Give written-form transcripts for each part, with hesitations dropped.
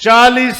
40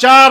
4